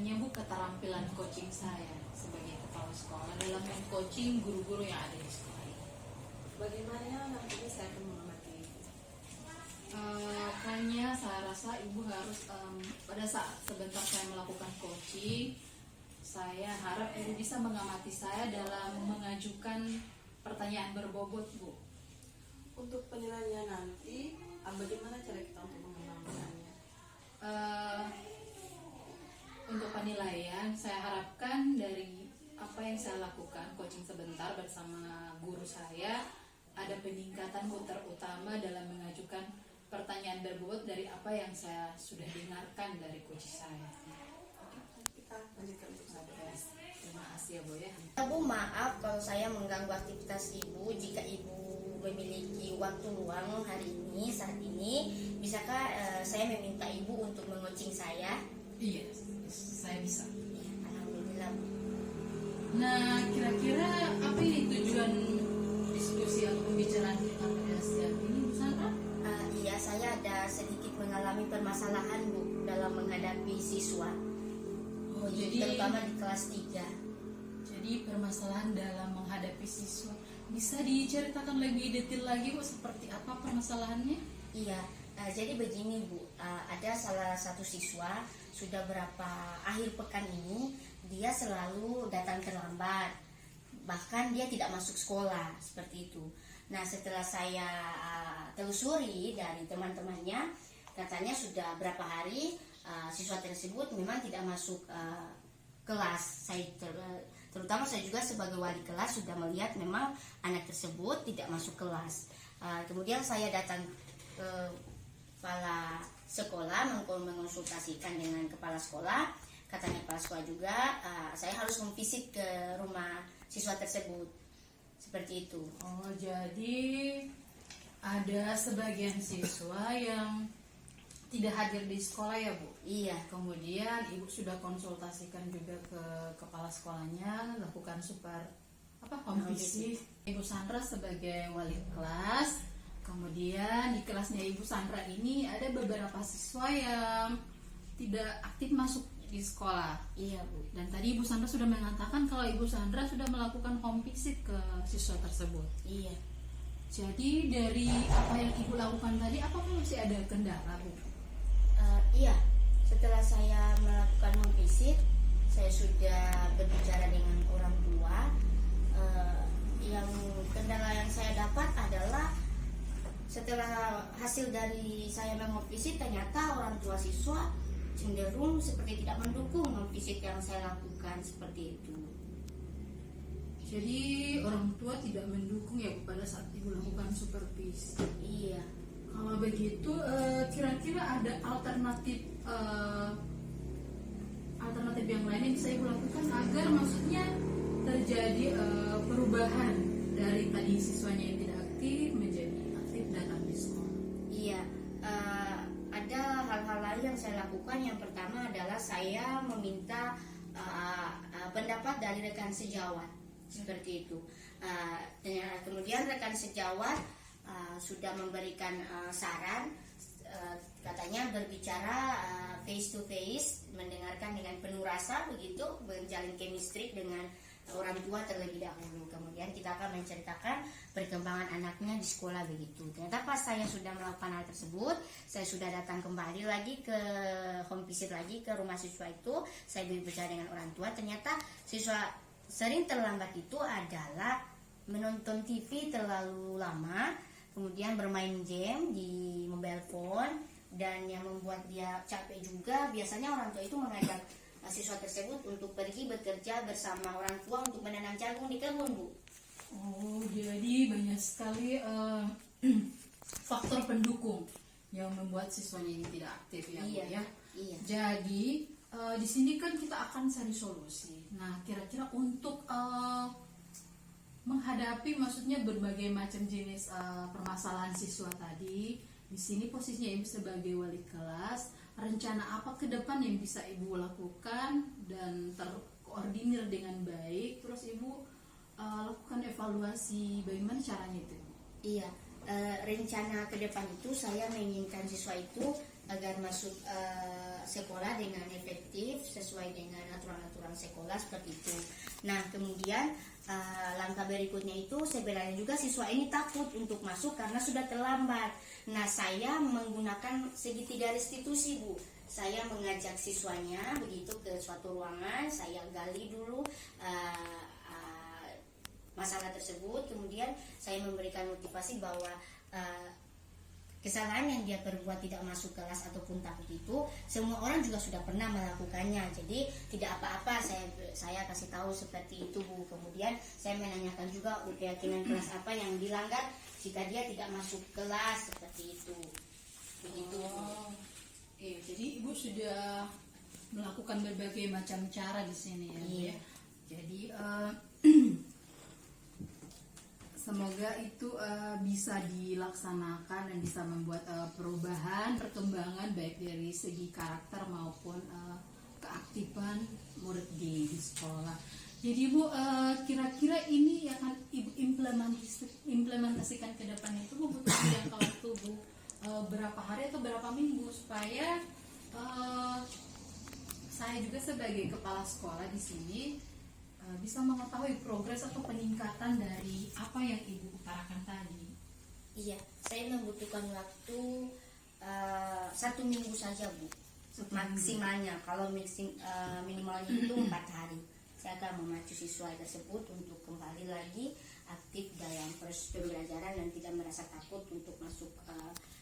tentunya Bu keterampilan coaching saya sebagai kepala sekolah dalam coaching guru-guru yang ada di sekolah ini. Bagaimana nantinya saya akan mengamati? Makanya saya rasa Ibu harus pada saat sebentar saya melakukan coaching, saya harap Ibu bisa mengamati saya dalam mengajukan pertanyaan berbobot Bu. Untuk penilaiannya nanti, bagaimana cara kita untuk mengembangkannya? Untuk penilaian, saya harapkan dari apa yang saya lakukan, coaching sebentar bersama guru saya, ada peningkatan Bu, terutama dalam mengajukan pertanyaan berbobot dari apa yang saya sudah dengarkan dari coach saya. Kita lanjutkan untuk sahabat. Terima kasih ya Bu ya. Bu, maaf kalau saya mengganggu aktivitas Ibu. Jika Ibu memiliki waktu luang hari ini, saat ini, bisakah saya meminta Ibu untuk mengcoaching saya? Iya, saya bisa. Ya, alhamdulillah Bu. Nah, kira-kira apa ini tujuan diskusi atau pembicaraan kita pada siang ini, Bu Sandra? Iya, saya ada sedikit mengalami permasalahan Bu dalam menghadapi siswa. Oh, jadi Terutama di kelas 3. Jadi permasalahan dalam menghadapi siswa bisa diceritakan lebih detail lagi Bu, seperti apa permasalahannya? Iya, jadi begini Bu, ada salah satu siswa sudah berapa akhir pekan ini dia selalu datang terlambat, bahkan dia tidak masuk sekolah seperti itu. Nah, setelah saya telusuri dari teman-temannya, katanya sudah berapa hari siswa tersebut memang tidak masuk kelas. Terutama saya juga sebagai wali kelas sudah melihat memang anak tersebut tidak masuk kelas. Kemudian saya datang ke kepala sekolah, mengonsultasikan dengan kepala sekolah. Katanya kepala sekolah juga saya harus memvisit ke rumah siswa tersebut. Seperti itu. Oh, jadi ada sebagian siswa yang tidak hadir di sekolah ya Bu? Iya. Kemudian Ibu sudah konsultasikan juga ke kepala sekolahnya, lakukan home visit. Ibu Sandra sebagai wali kelas, kemudian di kelasnya Ibu Sandra ini ada beberapa siswa yang tidak aktif masuk di sekolah. Iya Bu. Dan tadi Ibu Sandra sudah mengatakan kalau Ibu Sandra sudah melakukan home visit ke siswa tersebut. Iya. Jadi dari apa yang Ibu lakukan tadi, apakah masih ada kendala Bu? Iya, setelah saya melakukan home visit, saya sudah berbicara dengan orang tua. Yang kendala yang saya dapat adalah setelah hasil dari saya home visit, ternyata orang tua siswa cenderung seperti tidak mendukung home visit yang saya lakukan seperti itu. Jadi orang tua tidak mendukung ya Bu pada saat Ibu lakukan supervisi. Iya. Kalau begitu, kira-kira ada alternatif yang lain yang bisa Ibu lakukan agar maksudnya terjadi perubahan dari tadi siswanya yang tidak aktif menjadi aktif datang di sekolah. Iya, ada hal-hal lain yang saya lakukan. Yang pertama adalah saya meminta pendapat dari rekan sejawat seperti itu. Kemudian rekan sejawat sudah memberikan saran, katanya berbicara face to face, mendengarkan dengan penuh rasa begitu, menjalin chemistry dengan orang tua terlebih dahulu. Kemudian kita akan menceritakan perkembangan anaknya di sekolah begitu. Ternyata pas saya sudah melakukan hal tersebut, saya sudah datang kembali lagi ke home visit lagi ke rumah siswa itu. Saya berbicara dengan orang tua. Ternyata siswa sering terlambat itu adalah menonton TV terlalu lama, kemudian bermain game di mobile phone, dan yang membuat dia capek juga. Biasanya orang tua itu mengajak siswa tersebut untuk pergi bekerja bersama orang tua untuk menanam jagung di kebun Bu. Oh, jadi banyak sekali faktor pendukung yang membuat siswanya ini tidak aktif ya Bu ya. Iya. Jadi di sini kan kita akan cari solusi. Nah, kira-kira untuk menghadapi maksudnya berbagai macam jenis permasalahan siswa tadi, di sini posisinya Ibu sebagai wali kelas, rencana apa ke depan yang bisa Ibu lakukan dan terkoordinir dengan baik, terus Ibu lakukan evaluasi bagaimana caranya itu? Iya, rencana ke depan itu saya menginginkan siswa itu agar masuk sekolah dengan efektif sesuai dengan aturan-aturan sekolah seperti itu. Nah, kemudian langkah berikutnya itu sebenarnya juga siswa ini takut untuk masuk karena sudah terlambat. Nah, saya menggunakan segitiga restitusi, Bu. Saya mengajak siswanya begitu ke suatu ruangan, saya gali dulu masalah tersebut, kemudian saya memberikan motivasi bahwa kesalahan yang dia perbuat tidak masuk kelas ataupun takut itu semua orang juga sudah pernah melakukannya, jadi tidak apa-apa, saya kasih tahu seperti itu, Bu. Kemudian saya menanyakan juga keyakinan kelas apa yang dilanggar jika dia tidak masuk kelas, seperti itu. Begitu. Jadi Ibu sudah melakukan berbagai macam cara di sini ya, Bu, Iya. ya. Jadi semoga itu bisa dilaksanakan dan bisa membuat perubahan, perkembangan baik dari segi karakter maupun keaktifan murid di sekolah. Jadi Bu, kira-kira ini yang akan Ibu implementasikan ke depan itu membutuhkan jangka waktu, Bu, berapa hari atau berapa minggu supaya saya juga sebagai kepala sekolah di sini bisa mengetahui progres atau peningkatan dari apa yang Ibu utarakan tadi. Iya, saya membutuhkan waktu 1 minggu saja, Bu. Maksimalnya, kalau minimalnya itu 4 hari. Saya akan memacu siswa tersebut untuk kembali lagi aktif dalam proses pembelajaran dan tidak merasa takut untuk masuk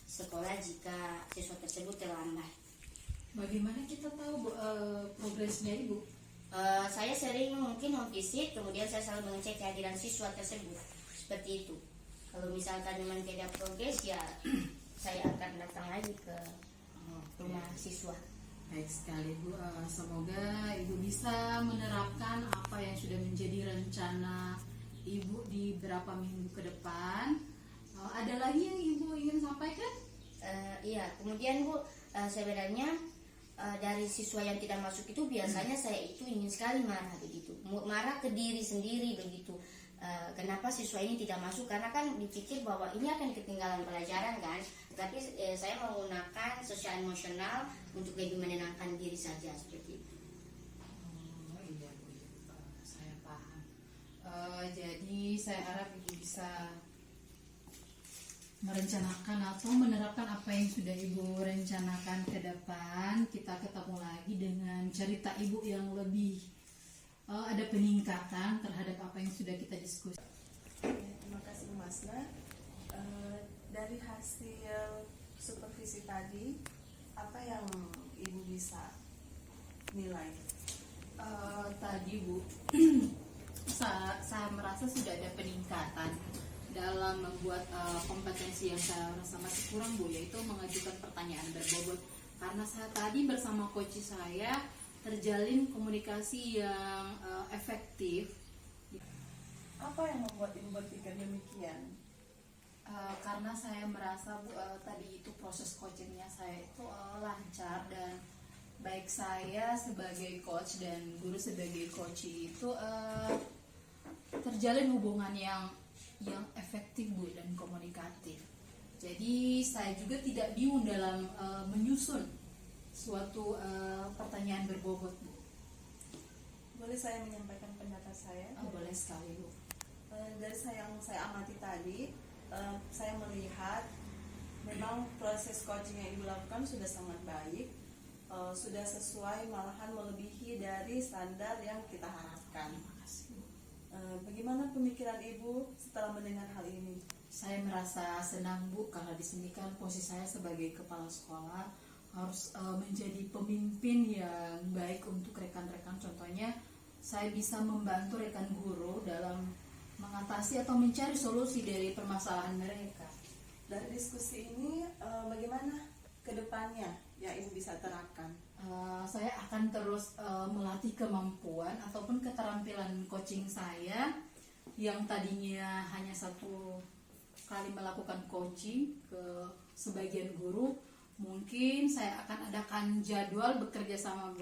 sekolah jika siswa tersebut terlambat. Bagaimana kita tahu, Bu, progresnya Ibu? Saya sering mungkin memvisit, kemudian saya selalu mengecek kehadiran siswa tersebut, seperti itu. Kalau misalkan memang tidak progres, ya saya akan datang lagi ke rumah siswa. Baik sekali, Bu. Semoga Ibu bisa menerapkan apa yang sudah menjadi rencana Ibu di beberapa minggu ke depan. Ada lagi yang Ibu ingin sampaikan? Iya, kemudian Bu, sebenarnya dari siswa yang tidak masuk itu biasanya saya itu ingin sekali marah begitu, marah ke diri sendiri begitu. Kenapa siswa ini tidak masuk? Karena kan dipikir bahwa ini akan ketinggalan pelajaran kan. Tapi saya menggunakan sosial emosional untuk lebih menenangkan diri saja, seperti itu. Oh iya, Bu, saya paham. Jadi saya harap Ibu bisa merencanakan atau menerapkan apa yang sudah Ibu rencanakan ke depan. Kita ketemu lagi dengan cerita Ibu yang lebih ada peningkatan terhadap apa yang sudah kita diskusi. Terima kasih Bu Masna. Dari hasil supervisi tadi, apa yang Ibu bisa nilai? Tadi, Bu, saya merasa sudah ada peningkatan dalam membuat kompetensi yang saya rasa masih kurang, Bu, yaitu mengajukan pertanyaan berbobot. Karena saya tadi bersama coach saya terjalin komunikasi yang efektif. Apa yang membuat Ibu berpikir demikian? Karena saya merasa, Bu, tadi itu proses coachingnya saya itu lancar, dan baik saya sebagai coach dan guru sebagai coach itu terjalin hubungan yang efektif, Bu, dan komunikatif. Jadi saya juga tidak bingung dalam menyusun suatu pertanyaan berbobot, Bu. Boleh saya menyampaikan pendapat saya? Boleh sekali, Bu. Dari yang saya amati tadi, saya melihat memang proses coaching yang Ibu lakukan sudah sangat baik, sudah sesuai, malahan melebihi dari standar yang kita harapkan. Terima kasih, Bu. Bagaimana pemikiran Ibu setelah mendengar hal ini? Saya merasa senang, Bu, karena di sini kan posisi saya sebagai kepala sekolah harus menjadi pemimpin yang baik untuk rekan-rekan. Contohnya, saya bisa membantu rekan guru dalam mengatasi atau mencari solusi dari permasalahan mereka. Dari diskusi ini, bagaimana ke depannya yang Ibu bisa terapkan? Saya akan terus melatih kemampuan ataupun keterampilan coaching saya yang tadinya hanya 1 kali melakukan coaching ke sebagian guru. Mungkin saya akan adakan jadwal bekerja sama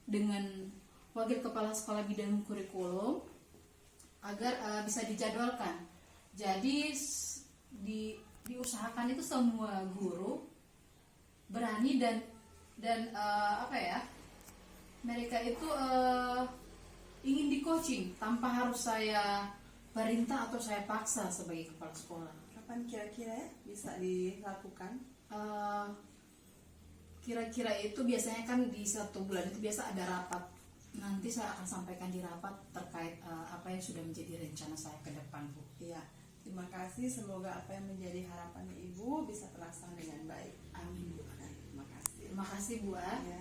dengan wakil kepala sekolah bidang kurikulum agar bisa dijadwalkan. Jadi diusahakan itu semua guru berani berani dan apa ya, mereka itu ingin di coaching tanpa harus saya perintah atau saya paksa sebagai kepala sekolah. Kapan kira-kira ya bisa dilakukan? Kira-kira itu biasanya kan di 1 bulan itu biasa ada rapat. Nanti saya akan sampaikan di rapat terkait apa yang sudah menjadi rencana saya ke depan, Bu. Iya, terima kasih. Semoga apa yang menjadi harapan Ibu bisa terlaksana dengan baik. Amin, Bu. Terima kasih. Terima kasih, Bu. Ya.